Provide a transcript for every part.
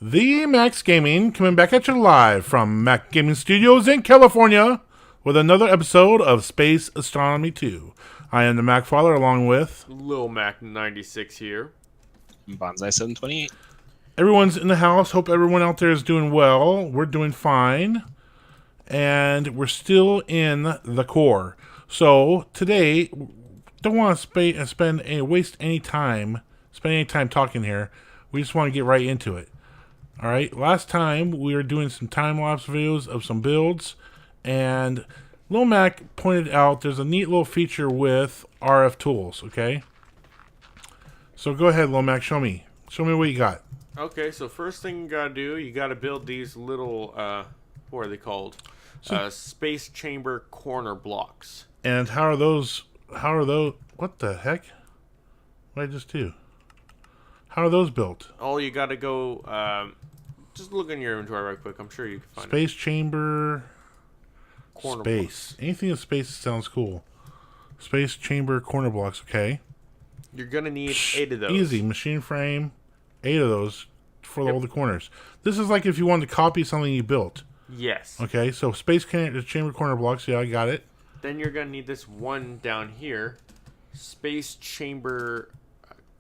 The Max Gaming coming back at you live from Mac Gaming Studios in California with another episode of Space Astronomy 2. I am the Mac Father along with Lil Mac 96 here. Bonsai 728. everyone's in the house. Hope everyone out there is doing well. We're doing fine. And we're still in the core. So today, don't want to waste any time, spend any time talking here. We just want to get right into it. All right. Last time we were doing some time lapse videos of some builds, and Lil Mac pointed out there's a neat little feature with RF tools. Okay. So go ahead, Lil Mac. Show me what you got. Okay, so first thing you gotta do, you gotta build these little, what are they called? Space chamber corner blocks. And how are those? What the heck? What did I just do? How are those built? All you gotta go, just look in your inventory right quick. I'm sure you can find Space chamber. Corner Space. blocks. Anything in space sounds cool. Space chamber corner blocks. Okay. You're gonna need 8 of those. Easy. Machine frame. 8 of those for all the corners. This is like if you wanted to copy something you built. Yes. Okay, so chamber corner blocks. Yeah, I got it. Then you're gonna need this one down here. Space chamber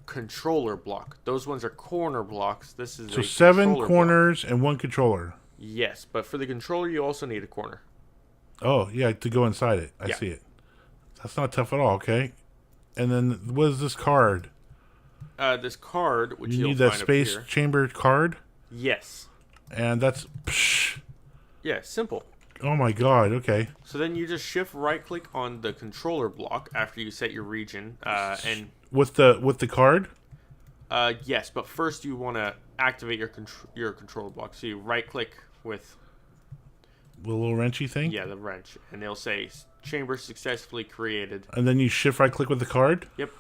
controller block. Those ones are corner blocks. This is So a 7 controller corners and 1 controller. block. Yes, but for the controller, you also need a corner. Oh, yeah, to go inside it. I see it. That's not tough at all, okay? And then what is this card? This card, which You you'll need that find up space here. chamber card? Yes. And that's... Psh, Yeah, simple. oh my god, okay. So then you just shift right click on the controller block after you set your region, and With the card? yes, but first you want to activate your controller block. So you right click with The little wrenchy thing? the wrench, and it'll say chamber successfully created. And then you shift right click with the card? Yep.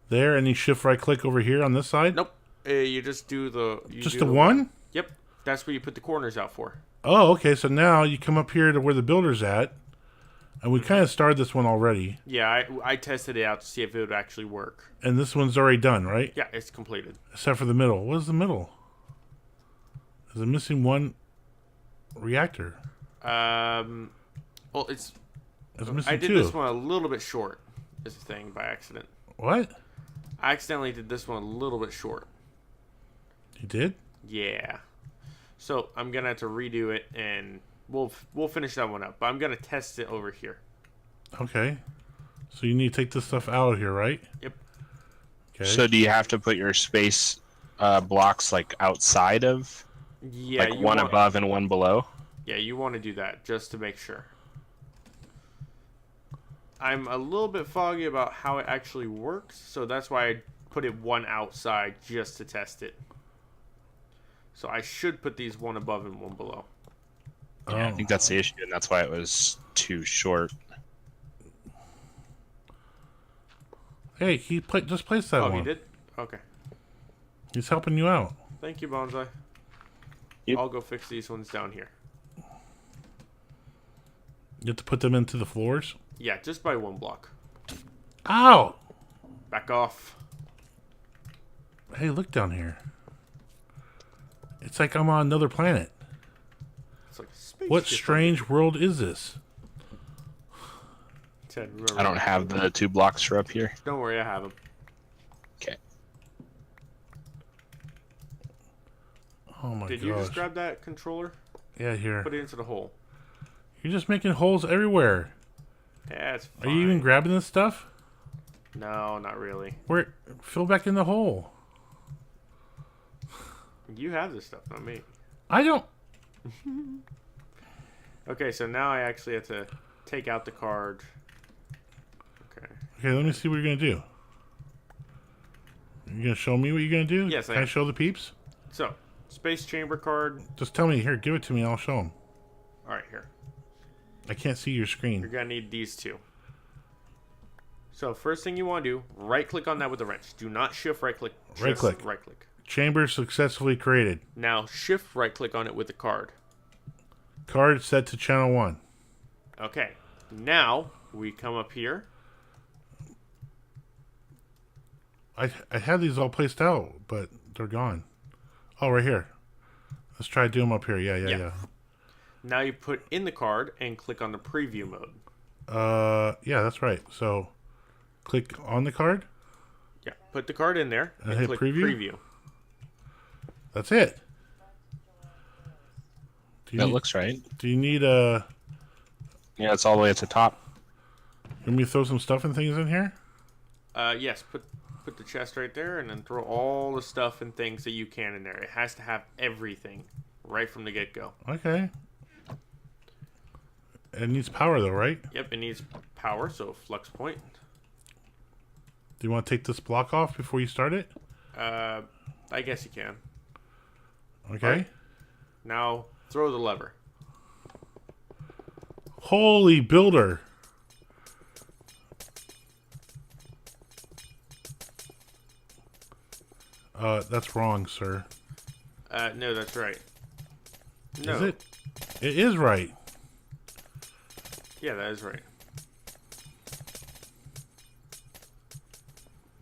There, and you shift right click over here on this side? Nope. You just do the Just the one? Yep. That's where you put the corners out for. Oh, okay, so now you come up here to where the builder's at. And we kind of started this one already. Yeah, I tested it out to see if it would actually work. And this one's already done, right? Yeah, it's completed. Except for the middle. What is the middle? Is it missing one reactor? Well, it's Missing I did 2. this one a little bit short. Is the thing by accident. What? I accidentally did this one a little bit short. You did? Yeah. So I'm gonna have to redo it, and we'll finish that one up. But I'm gonna test it over here. Okay. So you need to take this stuff out of here, right? Yep. Okay. So do you have to put your space blocks like outside of, Yeah. like one above and one below? Yeah, you want to do that just to make sure. I'm a little bit foggy about how it actually works, so that's why I put it one outside just to test it. So I should put these one above and one below. Yeah, I think that's the issue, and that's why it was too short. Hey, just place that Oh, one. he did? Okay. He's helping you out. Thank you, Bonsai. Yep. I'll go fix these ones down here. You have to put them into the floors. Yeah, just by one block. Ow! Back off. Hey, look down here. It's like I'm on another planet. It's like a space What ship. strange world is this? Ted, remember I don't have the 2 blocks for up here. Don't worry, I have them. Okay. Oh my Did gosh. you just grab that controller? Yeah, here. Put it into the hole. You're just making holes everywhere. Yeah, it's Are fine. you even grabbing this stuff? No, not really. Where? Fill back in the hole. You have this stuff, not me. I don't. Okay, so now I actually have to take out the card. Okay. Okay, let me see what you're gonna do. You gonna show me what you're gonna do? Yes, I Can I am. show the peeps? So, space chamber card. Just tell me. Here, give it to me. I'll show them. All right, here. I can't see your You're screen. gonna need these 2. So first thing you want to do, right click on that with the wrench. Do not shift right click. Just Right click. Right click. Chamber successfully created. Now shift right click on it with the card. Card set to channel 1. Okay. Now we come up here. I had these all placed out, but they're gone. Oh, right here. Let's try doing them up here. Yeah. Yeah. Now you put in the card and click on the preview mode. Yeah, that's right. So, click on the card. Yeah, put the card in there And and hit click preview? preview. That's it. That looks right. Do you need a? Yeah, it's all the way at the top. You want me to throw some stuff and things in here? Yes, put the chest right there and then throw all the stuff and things that you can in there. It has to have everything right from the get-go. Okay. It needs power though, right? Yep, it needs power, so flux point. Do you want to take this block off before you start it? I guess you can. Okay. Right. Now throw the lever. Holy builder. That's wrong, sir. No, that's right. No. Is it? It is right. Yeah, that is right.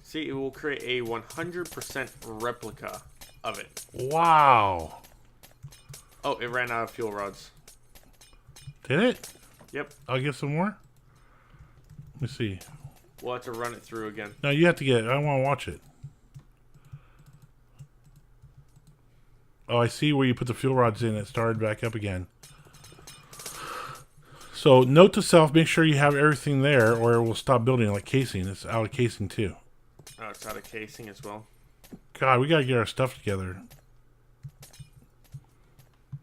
See, it will create a 100% replica of it. Wow. Oh, it ran out of fuel rods. Did it? Yep. I'll get some more. Let me see. We'll have to run it through again. No, you have to get it. I want to watch it. Oh, I see where you put the fuel rods in. It started back up again. So, note to self, make sure you have everything there or it will stop building like casing. It's out of casing too. Oh, it's out of casing as well. God, we got to get our stuff together.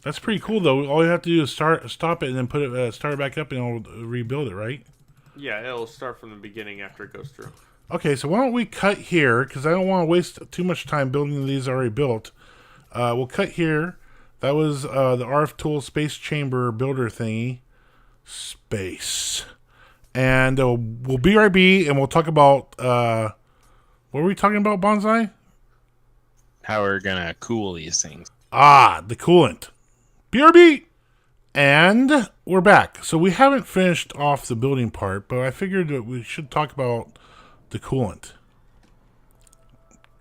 That's pretty cool, though. All you have to do is stop it and then put it, start it back up and it'll rebuild it, right? Yeah, it'll start from the beginning after it goes through. Okay, so why don't we cut here, because I don't want to waste too much time building these already built. We'll cut here. That was the RF Tool Space Chamber Builder thingy. Space. And we'll BRB, and we'll talk about... what were we talking about, Bonsai? How we're gonna cool these things. Ah, the coolant. BRB! And we're back. So we haven't finished off the building part, but I figured that we should talk about the coolant.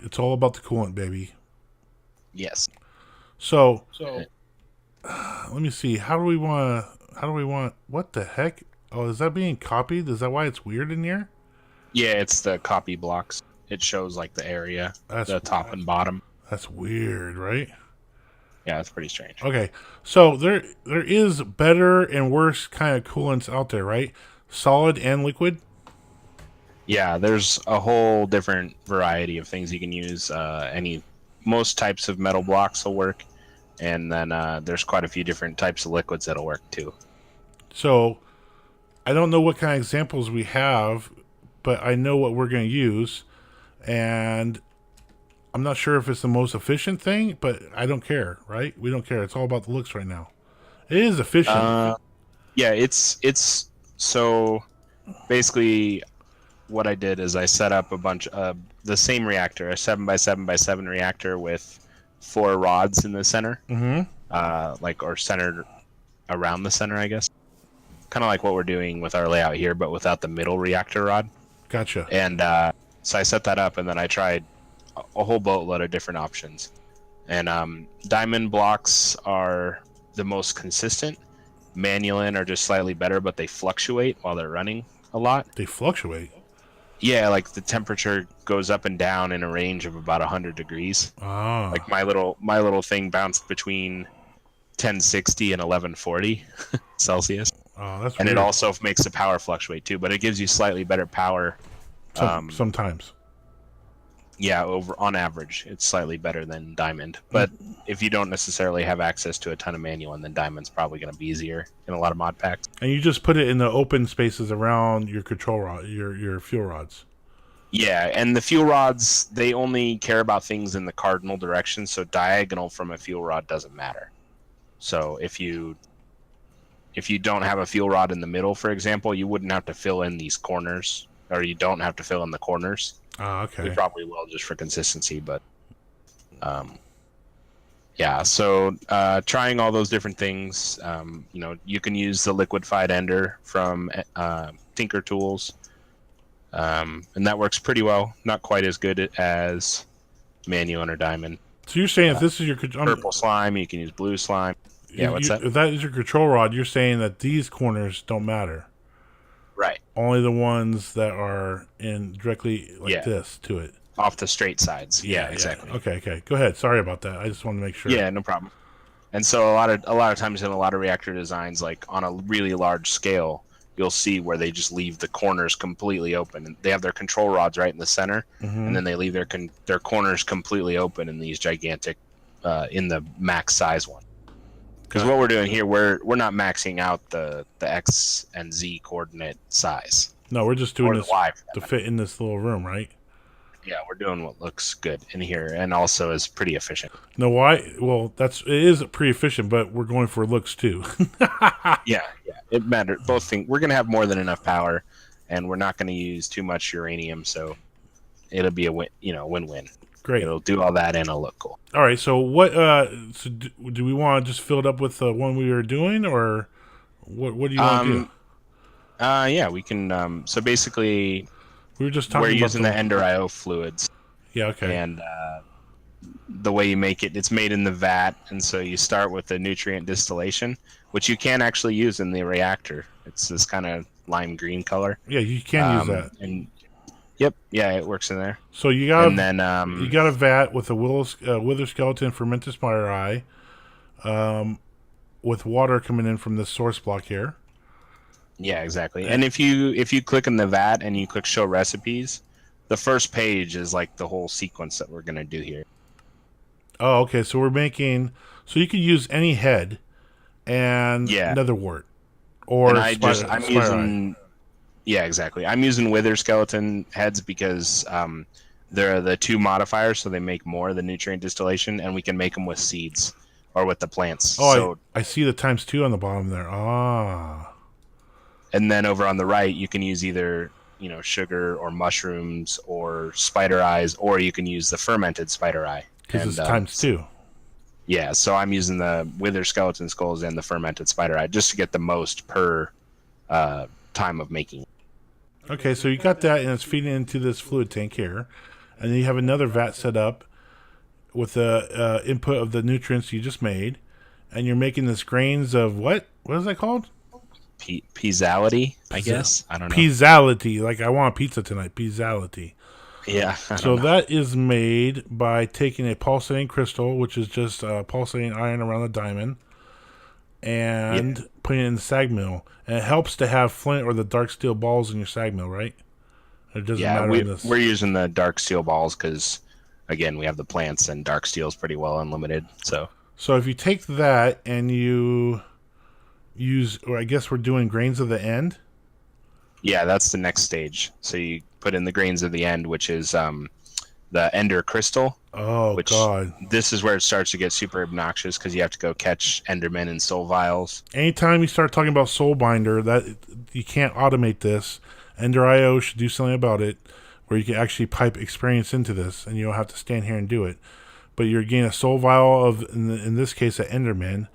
It's all about the coolant, baby. Yes. So let me see. How do we want? What the heck? Oh, is that being copied? Is that why it's weird in here? Yeah, it's the copy blocks. It shows like the area, the top and bottom. That's weird, right? Yeah, it's pretty strange. Okay, so there is better and worse kind of coolants out there, right? Solid and liquid. Yeah, there's a whole different variety of things you can use. Most types of metal blocks will work, and then there's quite a few different types of liquids that'll work too. So I don't know what kind of examples we have, but I know what we're going to use, and I'm not sure if it's the most efficient thing, but I don't care, right? We don't care. It's all about the looks right now. It is efficient. Yeah, it's so basically what I did is I set up a bunch of the same reactor, a 7x7x7 reactor with 4 rods in the center, or centered around the center, I guess. Kind of like what we're doing with our layout here, but without the middle reactor rod. Gotcha. And so I set that up, and then I tried a whole boatload of different options. And diamond blocks are the most consistent. Manulin are just slightly better, but they fluctuate while they're running a lot. They fluctuate? Yeah, like the temperature goes up and down in a range of about 100 degrees. Ah. Like my little thing bounced between 1060 and 1140 Celsius. Oh, that's and weird. It also makes the power fluctuate too, but it gives you slightly better power. Sometimes. Yeah, on average, it's slightly better than diamond. But if you don't necessarily have access to a ton of manulin, then diamond's probably going to be easier in a lot of mod packs. And you just put it in the open spaces around your control rod, your fuel rods. Yeah, and the fuel rods, they only care about things in the cardinal direction, so diagonal from a fuel rod doesn't matter. So if you don't have a fuel rod in the middle, for example, you wouldn't have to fill in these corners, or you don't have to fill in the corners. Ah, okay. We probably will just for consistency, but yeah. So trying all those different things, you can use the liquefied ender from Tinker Tools, and that works pretty well. Not quite as good as manulin or diamond. So you're saying if this is your purple slime, you can use blue slime. Yeah, what's that? If that is your control rod, you're saying that these corners don't matter. Right. Only the ones that are in directly like Yeah. this to it. Off the straight sides. Yeah, exactly. Okay. Go ahead. Sorry about that. I just wanted to make sure. Yeah, no problem. And so a lot of times in a lot of reactor designs, like on a really large scale, you'll see where they just leave the corners completely open. And they have their control rods right in the center, and then they leave their corners completely open in these gigantic, in the max size one. Because what we're doing here, we're not maxing out the X and Z coordinate size. No, we're just doing Or the this Y, for that to matter. fit in this little room, right? Yeah, we're doing what looks good in here, and also is pretty efficient. No, why? Well, it is pretty efficient, but we're going for looks too. Yeah, it matters. Both things. We're gonna have more than enough power, and we're not gonna use too much uranium, so it'll be a win-win. Great. It'll do all that and it'll look cool. All right. So what? So do we want to just fill it up with the one we were doing, or what? What do you want to do? Yeah, we can. So basically, We were just talking. we're about using the Ender IO fluids, Yeah. Okay. and the way you make it, it's made in the vat, and so you start with the nutrient distillation, which you can actually use in the reactor. It's this kind of lime green color. Yeah, you can use that. And yep, yeah, it works in there. So you got And then you got a vat with a wither skeleton fermented spire with water coming in from this source block here. yeah, exactly. And if you click in the vat and you click show recipes, the first page is like the whole sequence that we're gonna do here. Oh, okay. So we're making. So you could use any head and Yeah. netherwort or And I'm using yeah, exactly. I'm using wither skeleton heads because they're the two modifiers, so they make more of the nutrient distillation, and we can make them with seeds or with the plants. Oh, So I see the ×2 on the bottom there. Ah. and then over on the right, you can use either sugar or mushrooms or spider eyes, or you can use the fermented spider eye. Because it's ×2. Yeah, so I'm using the wither skeleton skulls and the fermented spider eye just to get the most per time of making. Okay, so you got that, and it's feeding into this fluid tank here, and then you have another vat set up with the input of the nutrients you just made, and you're making this grains of what? What is that called? Piesality, I guess. I don't know. Piesality. Like I want pizza tonight. Piesality. Yeah. So that is made by taking a pulsating crystal, which is just pulsating iron around the diamond, and putting it in the sag mill. And it helps to have flint or the dark steel balls in your sag mill, right? It doesn't matter in this. We're using the dark steel balls because, again, we have the plants and dark steel is pretty well unlimited. So if you take that and you use, or I guess we're doing grains of the end. yeah, that's the next stage. So you put in the grains of the end, which is the ender crystal. Oh, which, God. This is where it starts to get super obnoxious because you have to go catch endermen in soul vials. Anytime you start talking about Soul Binder, that you can't automate this. Ender IO should do something about it, where you can actually pipe experience into this, and you don't have to stand here and do it. But you're getting a soul vial of, in this case, an enderman,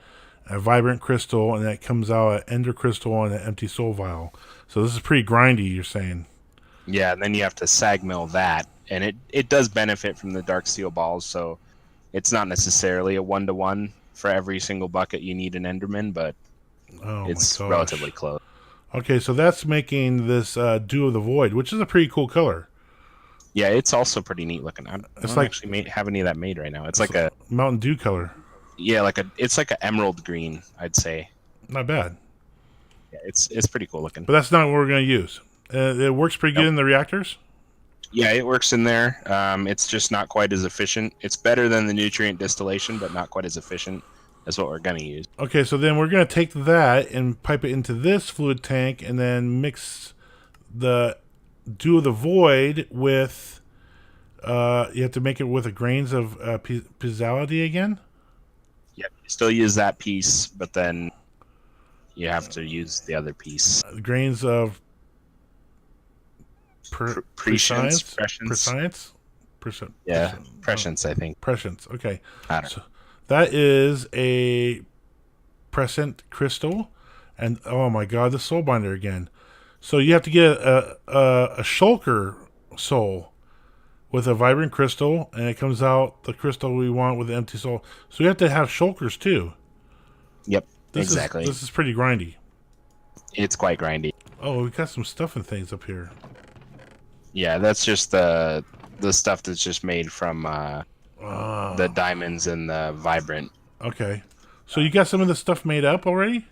a vibrant crystal, and that comes out an ender crystal and an empty soul vial. So this is pretty grindy, you're saying. Yeah, and then you have to sag mill that, and it does benefit from the dark steel balls, so it's not necessarily a 1-to-1 for every single bucket you need an enderman, but it's relatively close. Okay, so that's making this Dew of the Void, which is a pretty cool color. Yeah, it's also pretty neat looking. I don't actually have any of that made right now. It's like a Mountain Dew color. Yeah, it's like an emerald green, I'd say. Not bad. Yeah, it's pretty cool looking. But that's not what we're going to use. It works pretty good in the reactors? Yeah, it works in there. It's just not quite as efficient. It's better than the nutrient distillation, but not quite as efficient as what we're going to use. Okay, so then we're going to take that and pipe it into this fluid tank and then mix the Dew of the Void with... you have to make it with the grains of piesality again? Yep, you still use that piece, but then you have to use the other piece. Grains of prescience. Yeah, prescience, I think. Prescience, okay. I don't know. That is a prescient crystal, and oh my god, the soul binder again. So you have to get a shulker soul with a vibrant crystal, and it comes out the crystal we want with the empty soul. So we have to have shulkers too. Yep, This exactly. This is pretty grindy. It's quite grindy. Oh, we got some stuff and things up here. Yeah, that's just the stuff that's just made from the diamonds and the vibrant. Okay. So you got some of the stuff made up already?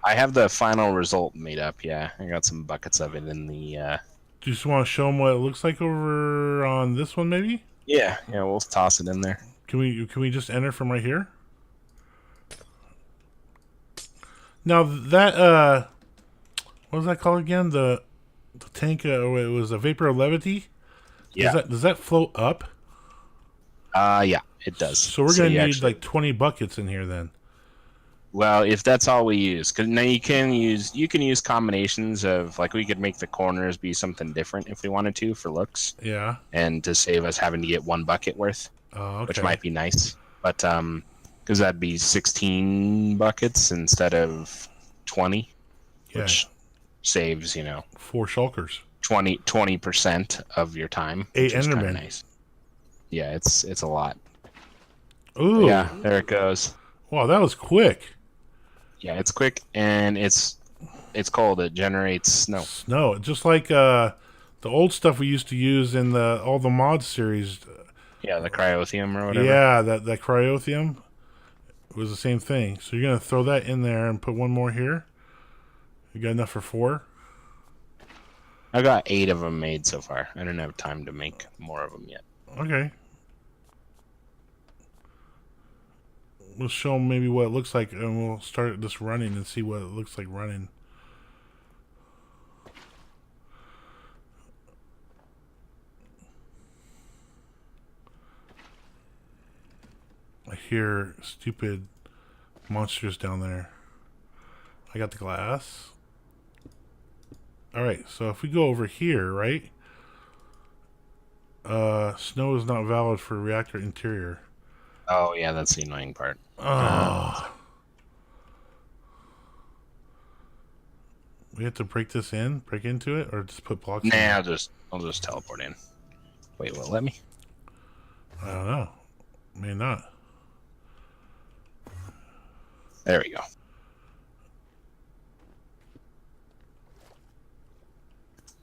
I have the final result made up. Yeah, I got some buckets of it in the. Do you just want to show them what it looks like over on this one, maybe? Yeah, we'll toss it in there. Can we just enter from right here? Now that what was that called again? The tank. It was a vapor of levity. Yeah. Does that float up? Yeah, it does. So we're gonna need actually, like 20 buckets in here then. Well, if that's all we use, because now you can use combinations of, like, we could make the corners be something different if we wanted to for looks. Yeah. And to save us having to get one bucket worth, Okay. which might be nice. But because that'd be 16 buckets instead of 20, which saves 4 shulkers. 20% of your time. 8 which is kinda Endermen. nice. Yeah, it's a lot. Ooh. Yeah, there it goes. Wow, that was quick. Yeah, it's quick and it's cold. It generates snow. Snow, just like the old stuff we used to use in all the mod series. Yeah, the cryothium or whatever. Yeah, that cryothium was the same thing. So you're gonna throw that in there and put one more here. You got enough for 4? I got 8 of them made so far. I don't have time to make more of them yet. Okay. We'll show them maybe what it looks like, and we'll start this running and see what it looks like running. I hear stupid monsters down there. I got the glass. Alright, so if we go over here, right? Snow is not valid for reactor interior. Oh yeah, that's the annoying part. Oh. We have to break into it, or just put blocks in? Nah, I'll just teleport in. Wait, will it let me? I don't know. May not. There we go.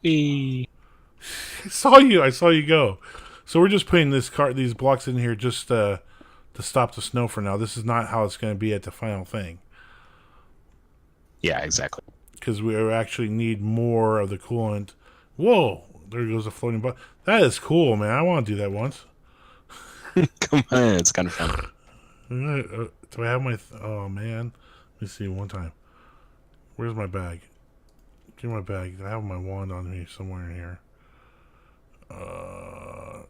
Whee. I saw you go. So we're just putting these blocks in here just to stop the snow for now. This is not how it's going to be at the final thing. Yeah, exactly. Because we actually need more of the coolant. Whoa! There goes a floating ball. That is cool, man. I want to do that once. Come on, it's kind of fun. Do I have my... oh, man. Let me see one time. Where's my bag? Give me my bag. I have my wand on me somewhere in here. Oh,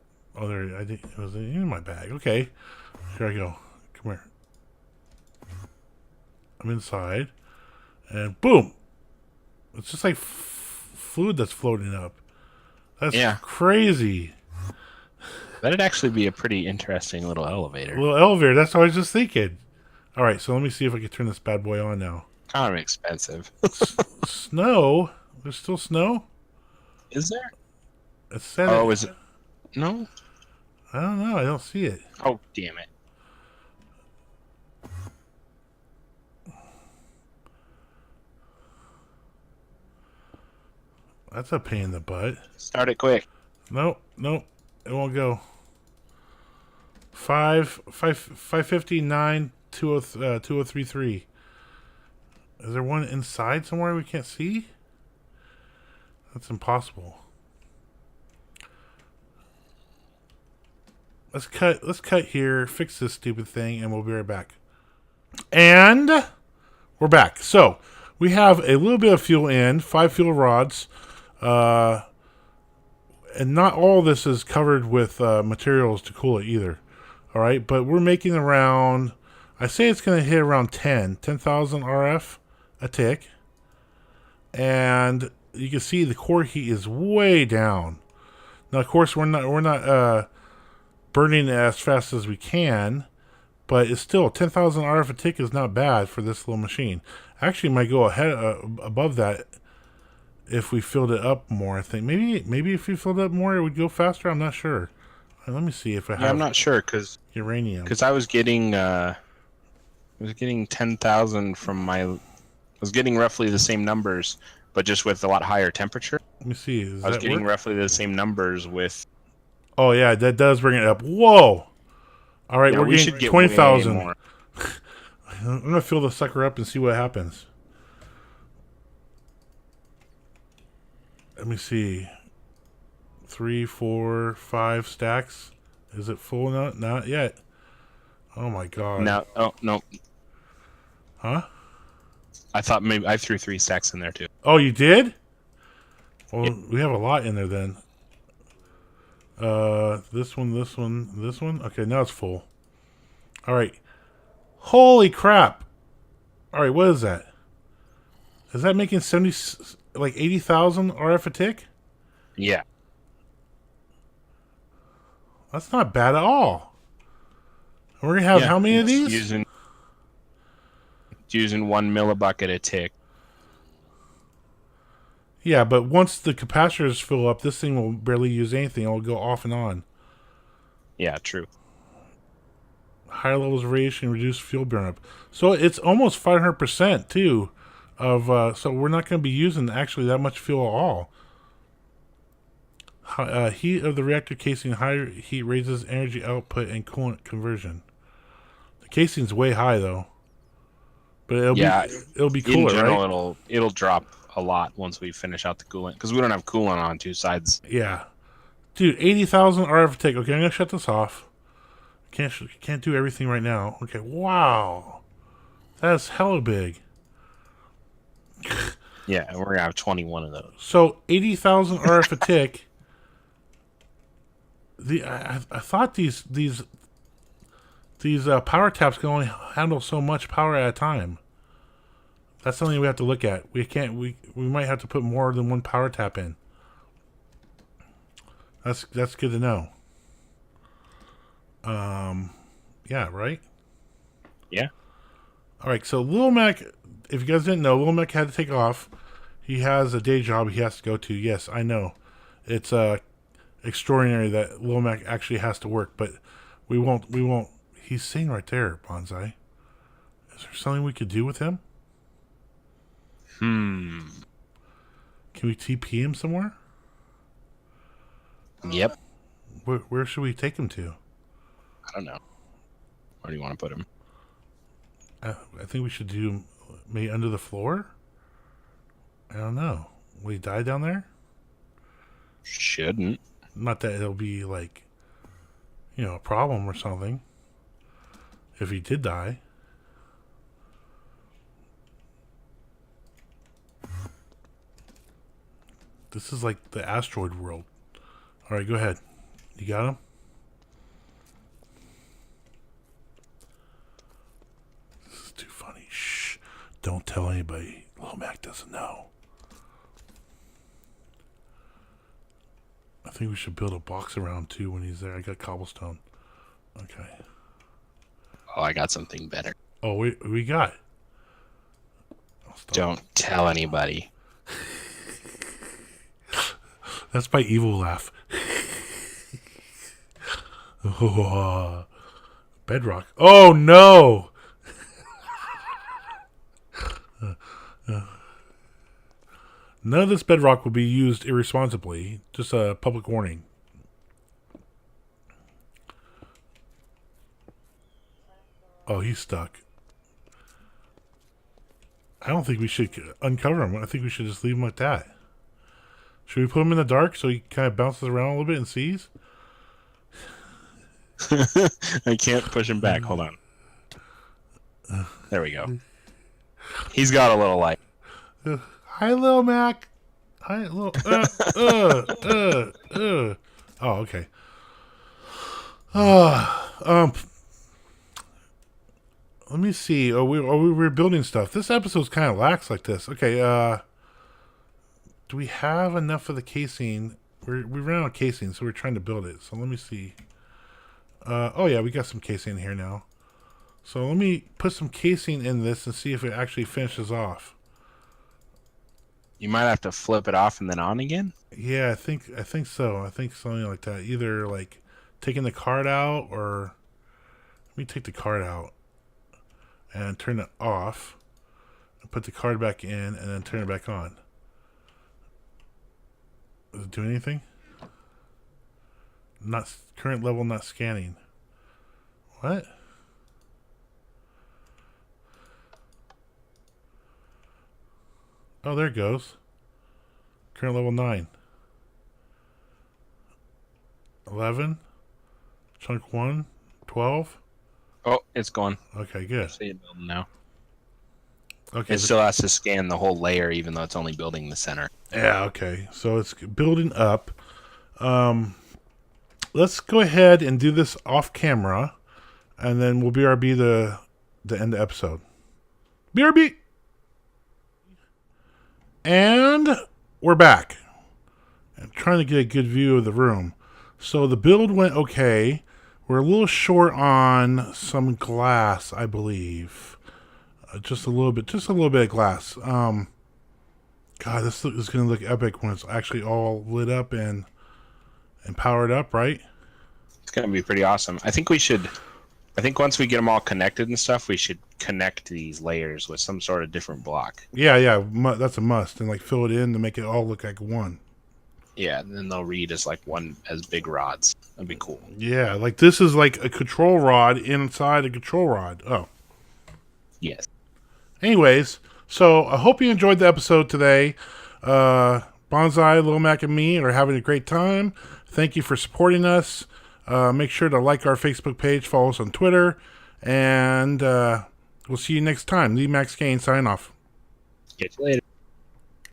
there. I think it was in my bag. Okay. Here I go. Come here. I'm inside. And boom! It's just like fluid that's floating up. That's crazy. That'd actually be a pretty interesting little elevator. A little elevator. That's what I was just thinking. All right, so let me see if I can turn this bad boy on now. Kind of expensive. Snow? There's still snow? Is there? It said Oh, is it? No? I don't know. I don't see it. Oh, damn it. That's a pain in the butt. Start it quick. Nope. It won't go. 559 2033. Is there one inside somewhere we can't see? That's impossible. Let's cut here, fix this stupid thing, and we'll be right back. And we're back. So we have a little bit of fuel in, 5 fuel rods. And not all this is covered with materials to cool it either. All right, but we're making around, I say it's going to hit around 10,000 RF a tick. And you can see the core heat is way down. Now, of course, we're not burning it as fast as we can, but it's still 10,000 RF a tick is not bad for this little machine. Actually, might go ahead above that if we filled it up more. I think maybe if we filled it up more, it would go faster. I'm not sure. Let me see if I Yeah, have I'm not sure uranium. because I was getting 10,000 from my. I was getting roughly the same numbers, but just with a lot higher temperature. Let me see. Does I was that getting work? roughly the same numbers with. Oh yeah, that does bring it up. Whoa! All right, Yeah, we're we getting should get 20,000. way more. I'm gonna fill the sucker up and see what happens. Let me see. 3, 4, 5 stacks. Is it full? Not yet. Oh my god. No, oh no, Huh? I thought maybe I threw 3 stacks in there too. Oh, you did? Well, Yeah. we have a lot in there then. This one, this one, this one. Okay, now it's full. All right. Holy crap! All right, what is that? Is that making 80,000 RF a tick? Yeah, That's not bad at all. We're gonna have yeah. how many of It's these? using 1 millibucket a tick. Yeah, but once the capacitors fill up, this thing will barely use anything. It'll go off and on. Yeah, true. Higher levels of radiation reduce fuel burnup. So it's almost 500% too. So we're not going to be using actually that much fuel at all. Heat of the reactor casing. Higher heat raises energy output and coolant conversion. The casing's way high though, but it'll be In cooler, general, right? it'll drop a lot once we finish out the coolant because we don't have coolant on 2 sides. Yeah, dude, 80,000 RF take. Okay, I'm gonna shut this off. Can't do everything right now. Okay, wow, that's hella big. Yeah, and we're gonna have 21 of those. So 80,000 RF a tick. I thought these power taps can only handle so much power at a time. That's something we have to look at. We might have to put more than one power tap in. That's good to know. Yeah, right? Yeah. All right, so Lil Mac, if you guys didn't know, Lil Mac had to take off. He has a day job he has to go to. Yes, I know. It's extraordinary that Lil Mac actually has to work, but we won't. He's sitting right there, Bonsai. Is there something we could do with him? Can we TP him somewhere? Yep. Where should we take him to? I don't know. Where do you want to put him? I think we should do him maybe under the floor. I don't know. Will he die down there? Shouldn't. Not that it'll be like, a problem or something. If he did die. This is like the asteroid world. All right, go ahead. You got him? This is too funny. Shh. Don't tell anybody. Lil Mac doesn't know. I think we should build a box around too when he's there. I got cobblestone. Okay. Oh, I got something better. Oh, we got. Don't tell anybody. That's my evil laugh. Oh, bedrock. Oh no! None of this bedrock will be used irresponsibly. Just a public warning. Oh, he's stuck. I don't think we should uncover him. I think we should just leave him like that. Should we put him in the dark so he kind of bounces around a little bit and sees? I can't push him back. Hold on. There we go. He's got a little light. Hi, Lil Mac. Hi, Lil. Oh, okay. Let me see. We're building stuff. This episode's kind of lax like this. Okay. Do we have enough of the casing? We ran out of casing, so we're trying to build it. So let me see. Oh yeah, we got some casing here now. So let me put some casing in this and see if it actually finishes off. You might have to flip it off and then on again. Yeah, I think so. I think something like that. Either like taking the card out, or let me take the card out and turn it off, and put the card back in, and then turn it back on. Does it do anything? Not current level, not scanning. What? Oh, there it goes. Current level 9. 11. Chunk 1. 12. Oh, it's gone. Okay, good. See it building now. Okay. It still has to scan the whole layer, even though it's only building the center. Yeah, okay. So it's building up. Let's go ahead and do this off camera, and then we'll BRB the end of the episode. BRB! And we're back. I'm trying to get a good view of the room. So the build went okay. We're a little short on some glass, I believe. Just a little bit of glass. God, this is going to look epic when it's actually all lit up and powered up, right? It's going to be pretty awesome. I think once we get them all connected and stuff, we should connect these layers with some sort of different block. Yeah, that's a must. And like fill it in to make it all look like one. Yeah, and then they'll read as like one as big rods. That'd be cool. Yeah, like this is like a control rod inside a control rod. Oh. Yes. Anyways, so I hope you enjoyed the episode today. Bonsai, Lil Mac, and me are having a great time. Thank you for supporting us. Make sure to like our Facebook page, follow us on Twitter, and we'll see you next time. Lee Max Kane, sign off. Catch you later.